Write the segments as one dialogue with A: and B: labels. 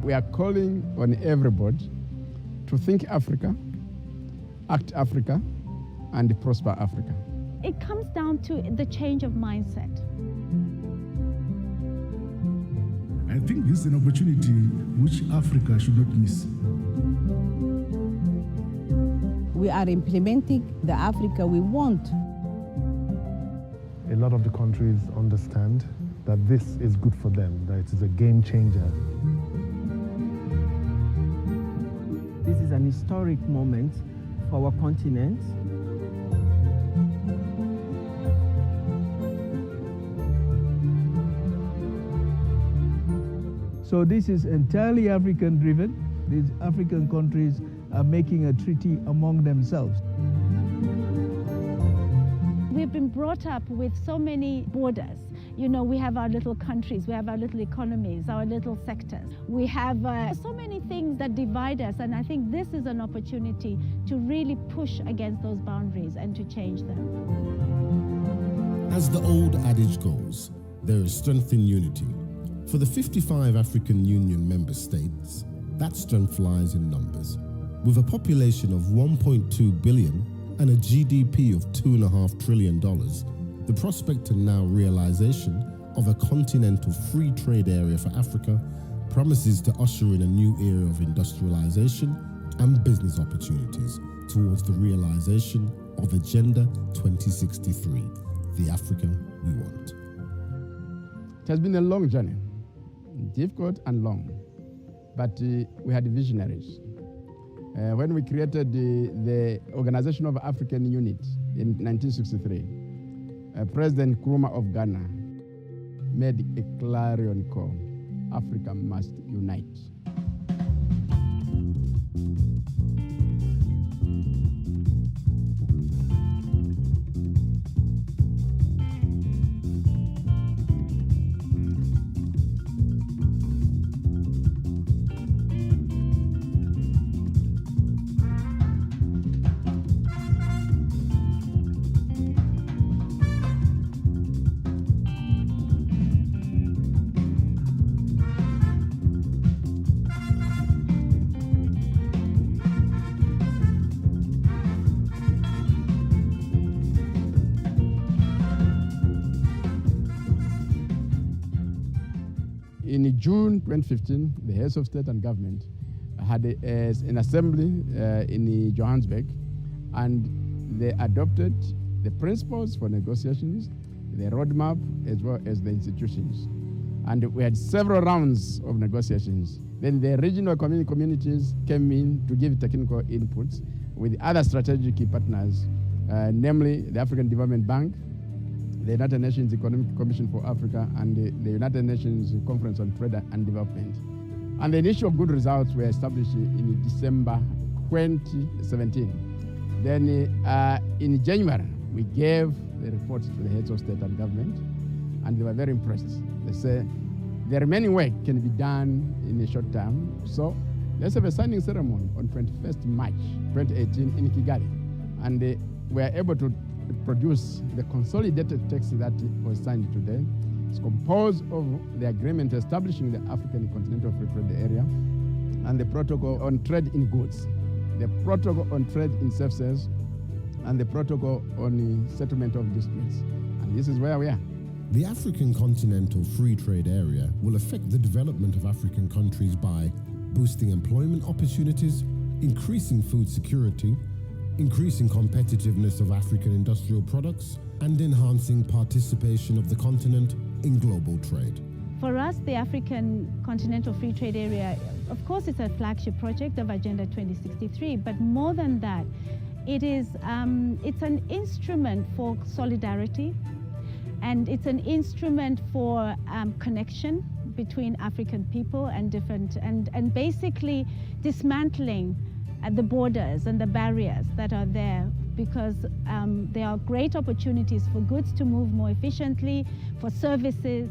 A: we are calling on everybody to think Africa, act Africa, and prosper Africa.
B: It comes down to the change of mindset.
C: I think this is an opportunity which Africa should not miss.
D: We are implementing the Africa we want.
E: A lot of the countries understand that this is good for them, that it is a game changer.
F: This is an historic moment for our continent.
G: So this is entirely African driven. These African countries are making a treaty among themselves.
B: We've been brought up with so many borders. You know, we have our little countries, we have our little economies, our little sectors. We have so many things that divide us, and I think this is an opportunity to really push against those boundaries and to change them.
H: As the old adage goes, there is strength in unity. For the 55 African Union member states, that strength lies in numbers. With a population of 1.2 billion and a GDP of $2.5 trillion, the prospect and now realization of a continental free trade area for Africa promises to usher in a new era of industrialization and business opportunities towards the realization of Agenda 2063, the Africa we want.
A: It has been a long journey, difficult and long, but we had visionaries. When we created the Organization of African Unit in 1963, President Nkrumah of Ghana made a clarion call: Africa must unite. In June 2015, the heads of state and government had an assembly in Johannesburg, and they adopted the principles for negotiations, the roadmap, as well as the institutions. And we had several rounds of negotiations. Then the regional communities came in to give technical inputs with other strategic key partners, namely the African Development Bank, the United Nations Economic Commission for Africa, and the United Nations Conference on Trade and Development. And the initial good results were established in December 2017. Then in January, we gave the report to the heads of state and government, and they were very impressed. They said, the remaining work can be done in a short time, so let's have a signing ceremony on 21st March 2018 in Kigali. And we were able to produce the consolidated text that was signed today. It's composed of the agreement establishing the African Continental Free Trade Area and the protocol on trade in goods, the protocol on trade in services, and the protocol on the settlement of disputes. And this is where we are.
H: The African Continental Free Trade Area will affect the development of African countries by boosting employment opportunities, increasing food security, increasing competitiveness of African industrial products, and enhancing participation of the continent in global trade.
B: For us, the African Continental Free Trade Area, of course, it's a flagship project of Agenda 2063, but more than that, it's an instrument for solidarity, and it's an instrument for connection between African people and basically dismantling the borders and the barriers that are there, because there are great opportunities for goods to move more efficiently, for services,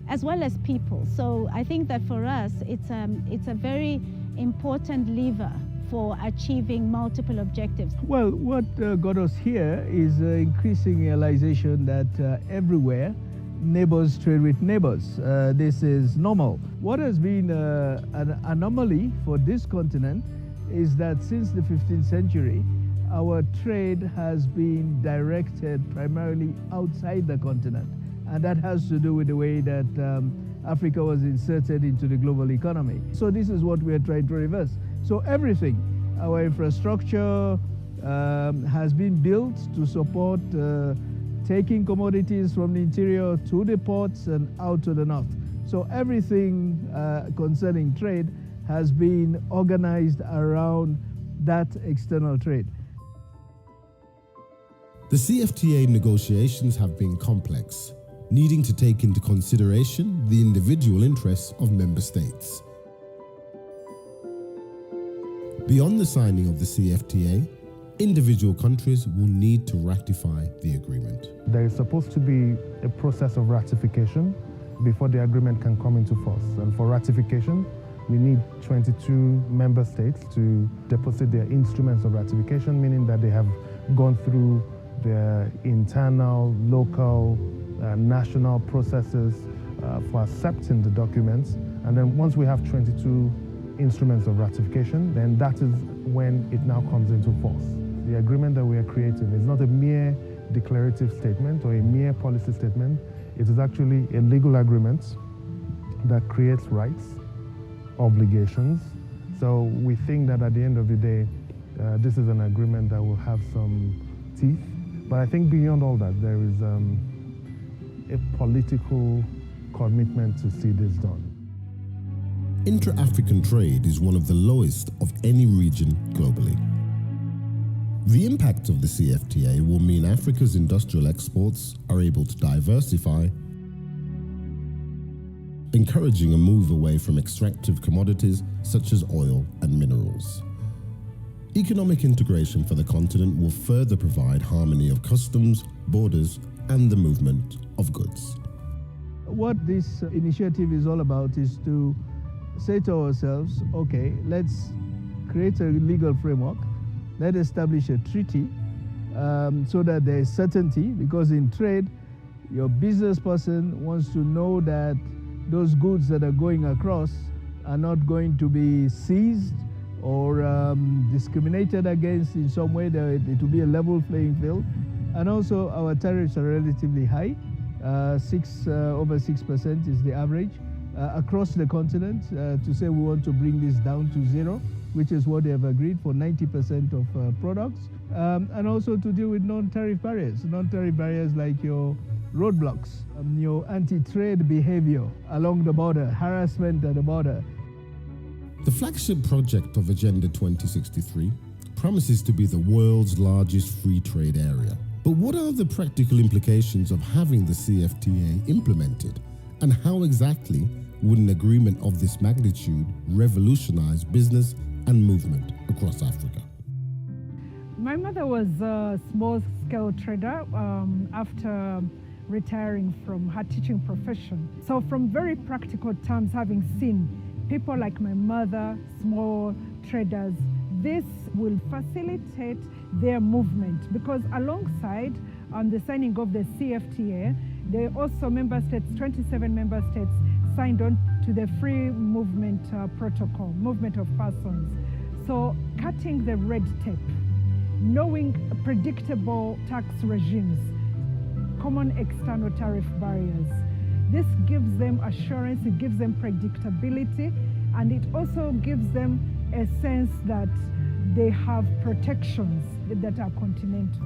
B: as well as people. So I think that for us, it's a very important lever for achieving multiple objectives.
G: Well, what got us here is increasing realization that everywhere neighbors trade with neighbors. This is normal. What has been an anomaly for this continent is that since the 15th century, our trade has been directed primarily outside the continent. And that has to do with the way that Africa was inserted into the global economy. So this is what we are trying to reverse. So everything, our infrastructure has been built to support taking commodities from the interior to the ports and out to the north. So everything concerning trade has been organized around that external trade.
H: The CFTA negotiations have been complex, needing to take into consideration the individual interests of member states. Beyond the signing of the CFTA, individual countries will need to ratify the agreement.
E: There is supposed to be a process of ratification before the agreement can come into force. And for ratification, we need 22 member states to deposit their instruments of ratification, meaning that they have gone through their internal, local, national processes for accepting the documents. And then once we have 22 instruments of ratification, then that is when it now comes into force. The agreement that we are creating is not a mere declarative statement or a mere policy statement. It is actually a legal agreement that creates rights, obligations. So we think that at the end of the day, this is an agreement that will have some teeth. But I think beyond all that, there is a political commitment to see this done.
H: Intra-African trade is one of the lowest of any region globally. The impact of the CFTA will mean Africa's industrial exports are able to diversify, encouraging a move away from extractive commodities such as oil and minerals. Economic integration for the continent will further provide harmony of customs, borders, and the movement of goods.
G: What this initiative is all about is to say to ourselves, okay, let's create a legal framework, let's establish a treaty so that there is certainty, because in trade, your business person wants to know that those goods that are going across are not going to be seized or discriminated against in some way, that it will be a level playing field. And also our tariffs are relatively high. Over 6% is the average across the continent. To say we want to bring this down to zero, which is what they have agreed for 90% of products. And also to deal with non-tariff barriers. Non-tariff barriers like your roadblocks, your anti-trade behavior along the border, harassment at the border.
H: The flagship project of Agenda 2063 promises to be the world's largest free trade area. But what are the practical implications of having the CFTA implemented? And how exactly would an agreement of this magnitude revolutionize business and movement across Africa?
I: My mother was a small-scale trader after retiring from her teaching profession. So from very practical terms, having seen people like my mother, small traders, this will facilitate their movement, because alongside the signing of the CFTA, there are also member states, 27 member states signed on to the free movement protocol, movement of persons. So cutting the red tape, knowing predictable tax regimes, common external tariff barriers. This gives them assurance, it gives them predictability, and it also gives them a sense that they have protections that are continental.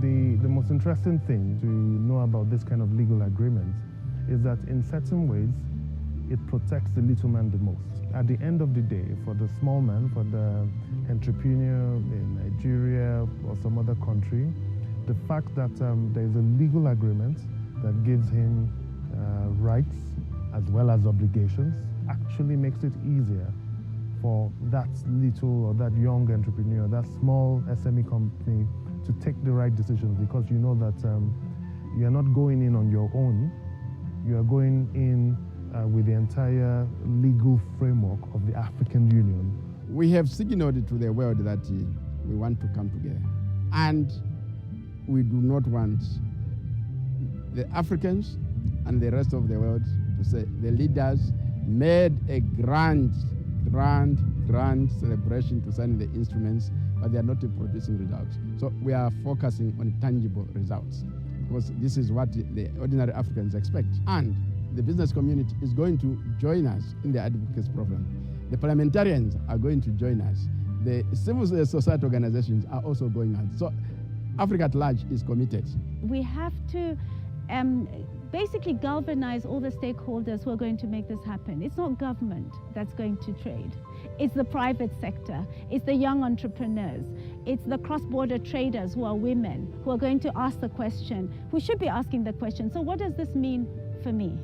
E: The most interesting thing to know about this kind of legal agreement is that in certain ways, it protects the little man the most. At the end of the day, for the small man, for the entrepreneur in Nigeria or some other country, the fact that there is a legal agreement that gives him rights as well as obligations actually makes it easier for that little or that young entrepreneur, that small SME company to take the right decisions, because you know that you are not going in on your own, you are going in with the entire legal framework of the African Union.
A: We have signaled to the world that we want to come together, and we do not want the Africans and the rest of the world to say the leaders made a grand celebration to sign the instruments, but they are not producing results. So we are focusing on tangible results because this is what the ordinary Africans expect. And the business community is going to join us in the advocacy program. The parliamentarians are going to join us. The civil society organizations are also going on. So Africa at large is committed.
B: We have to basically galvanize all the stakeholders who are going to make this happen. It's not government that's going to trade. It's the private sector. It's the young entrepreneurs. It's the cross-border traders who are women, who are going to ask the question, who should be asking the question, so what does this mean for me?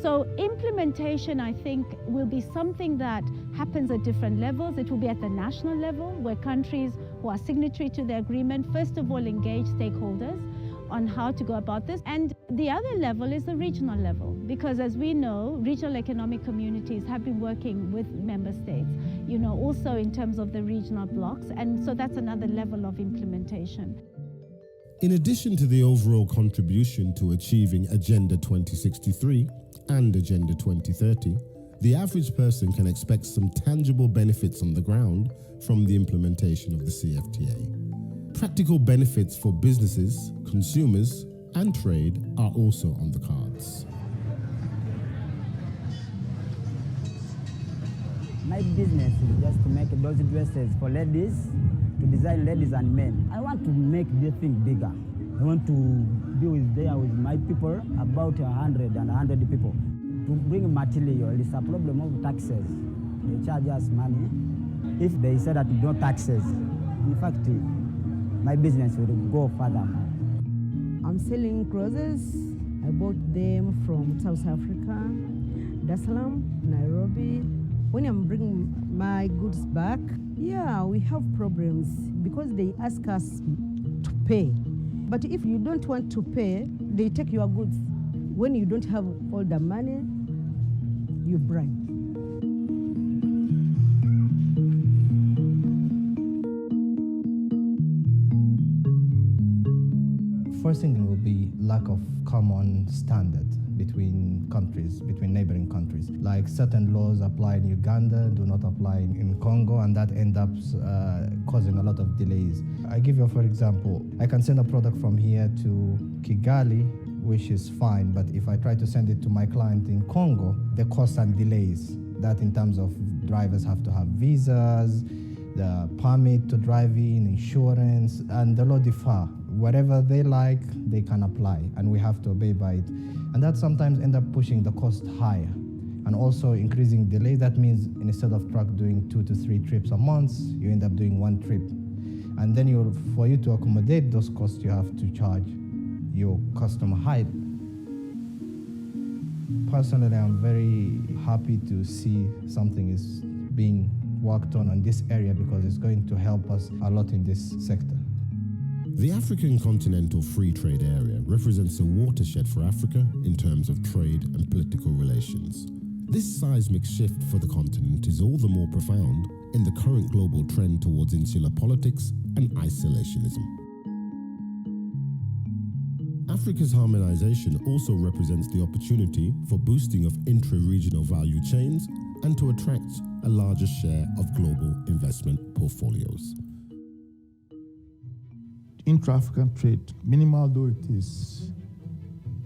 B: So implementation, I think, will be something that happens at different levels. It will be at the national level, where countries who are signatory to the agreement, first of all, engage stakeholders on how to go about this. And the other level is the regional level, because as we know, regional economic communities have been working with member states, also in terms of the regional blocks. And so that's another level of implementation.
H: In addition to the overall contribution to achieving Agenda 2063 and Agenda 2030, the average person can expect some tangible benefits on the ground from the implementation of the CFTA. Practical benefits for businesses, consumers, and trade are also on the cards.
J: My business is just to make those dresses for ladies, to design ladies and men. I want to make this thing bigger. I want to be there with my people, about 100 people. To bring material, it's a problem of taxes. They charge us money. If they say that no taxes, in fact, my business will go further.
D: I'm selling clothes. I bought them from South Africa, Dar es Salaam, Nairobi. When I'm bringing my goods back, we have problems because they ask us to pay. But if you don't want to pay, they take your goods. When you don't have all the money, you bribe.
K: First thing will be lack of common standard between countries, between neighboring countries. Like certain laws apply in Uganda, do not apply in Congo, and that ends up causing a lot of delays. I give you for example, I can send a product from here to Kigali, which is fine, but if I try to send it to my client in Congo, the costs and delays, that in terms of drivers have to have visas, the permit to drive in, insurance, and the law differ. Whatever they like, they can apply, and we have to obey by it. And that sometimes end up pushing the cost higher and also increasing delay. That means instead of truck doing 2 to 3 trips a month, you end up doing 1 trip. And then for you to accommodate those costs, you have to charge your customer high. Personally, I'm very happy to see something is being worked on this area because it's going to help us a lot in this sector.
H: The African Continental Free Trade Area represents a watershed for Africa in terms of trade and political relations. This seismic shift for the continent is all the more profound in the current global trend towards insular politics and isolationism. Africa's harmonization also represents the opportunity for boosting of intra-regional value chains and to attract a larger share of global investment portfolios.
C: Intra-African trade, minimal though it is,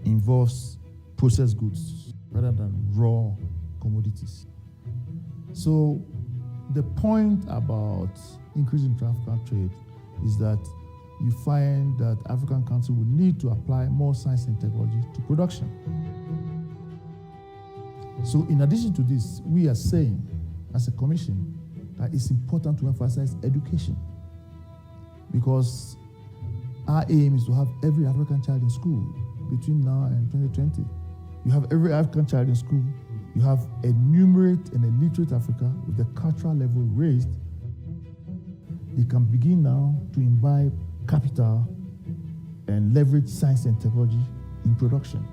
C: involves processed goods rather than raw commodities. So the point about increasing intra-African trade is that you find that African countries will need to apply more science and technology to production. So in addition to this, we are saying as a commission that it's important to emphasize education, because our aim is to have every African child in school between now and 2020. You have every African child in school. You have a numerate and a literate Africa with the cultural level raised. They can begin now to imbibe capital and leverage science and technology in production.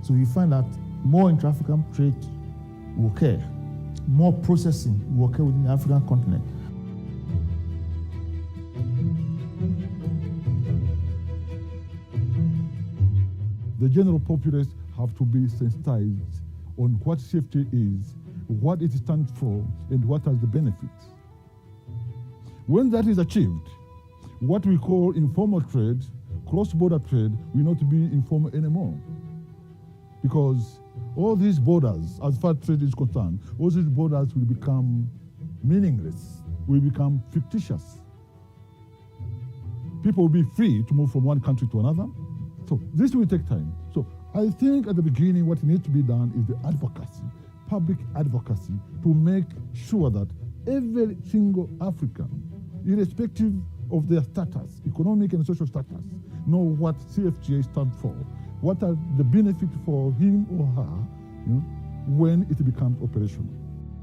C: So you find that more intra-African trade will occur, more processing will occur within the African continent. the general populace have to be sensitized on what CFTA is, what it stands for, and what are the benefits. When that is achieved, what we call informal trade, cross-border trade, will not be informal anymore. Because all these borders, as far as trade is concerned, all these borders will become meaningless, will become fictitious. People will be free to move from one country to another. So this will take time. So I think at the beginning what needs to be done is the advocacy, public advocacy, to make sure that every single African, irrespective of their status, economic and social status, know what CFTA stands for, what are the benefits for him or her, when it becomes operational.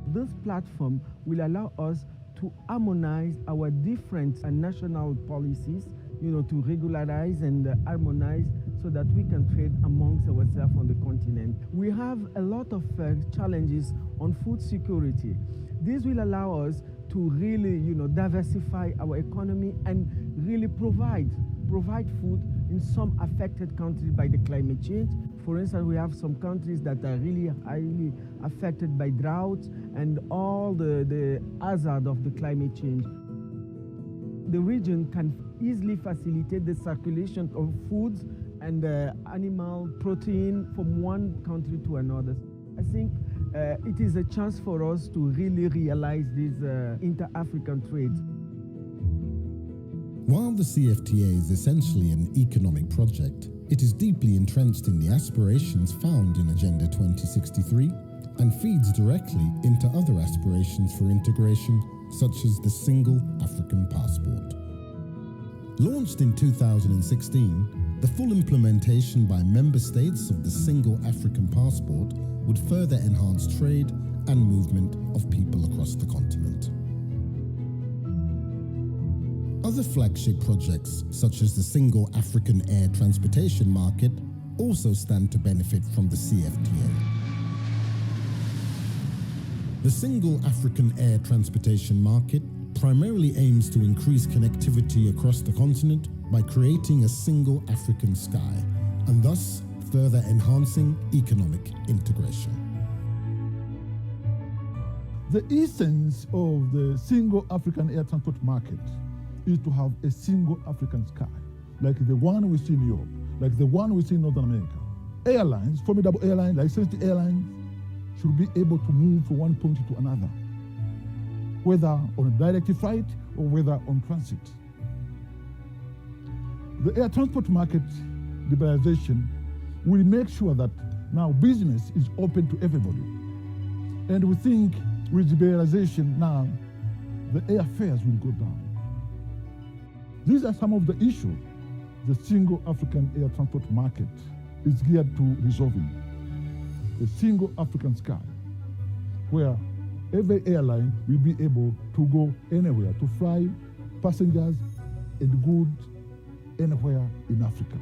F: This platform will allow us to harmonize our different national policies, to regularize and harmonize so that we can trade amongst ourselves on the continent. We have a lot of challenges on food security. This will allow us to really, diversify our economy and really provide food in some affected countries by the climate change. For instance, we have some countries that are really highly affected by droughts and all the hazard of the climate change. The region can easily facilitate the circulation of foods and animal protein from one country to another. I think it is a chance for us to really realize this inter-African trade.
H: While the CFTA is essentially an economic project, it is deeply entrenched in the aspirations found in Agenda 2063 and feeds directly into other aspirations for integration, such as the Single African Passport. Launched in 2016, the full implementation by member states of the Single African Passport would further enhance trade and movement of people across the continent. Other flagship projects, such as the Single African Air Transportation Market, also stand to benefit from the CFTA. The Single African Air Transportation Market primarily aims to increase connectivity across the continent by creating a single African sky, and thus further enhancing economic integration.
C: The essence of the Single African Air Transport Market is to have a single African sky, like the one we see in Europe, like the one we see in Northern America. Airlines, formidable airlines, licensed airlines, should be able to move from one point to another, whether on a direct flight or whether on transit. The air transport market liberalization will make sure that now business is open to everybody. And we think with liberalization now, the airfares will go down. These are some of the issues the Single African Air Transport Market is geared to resolving. The single African sky, where every airline will be able to go anywhere, to fly passengers and goods anywhere in Africa.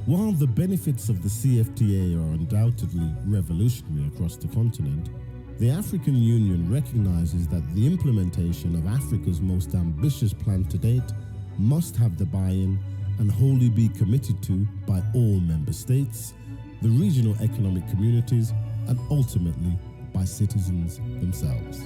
H: While the benefits of the CFTA are undoubtedly revolutionary across the continent, the African Union recognizes that the implementation of Africa's most ambitious plan to date must have the buy-in and wholly be committed to by all member states, the regional economic communities, and ultimately by citizens themselves.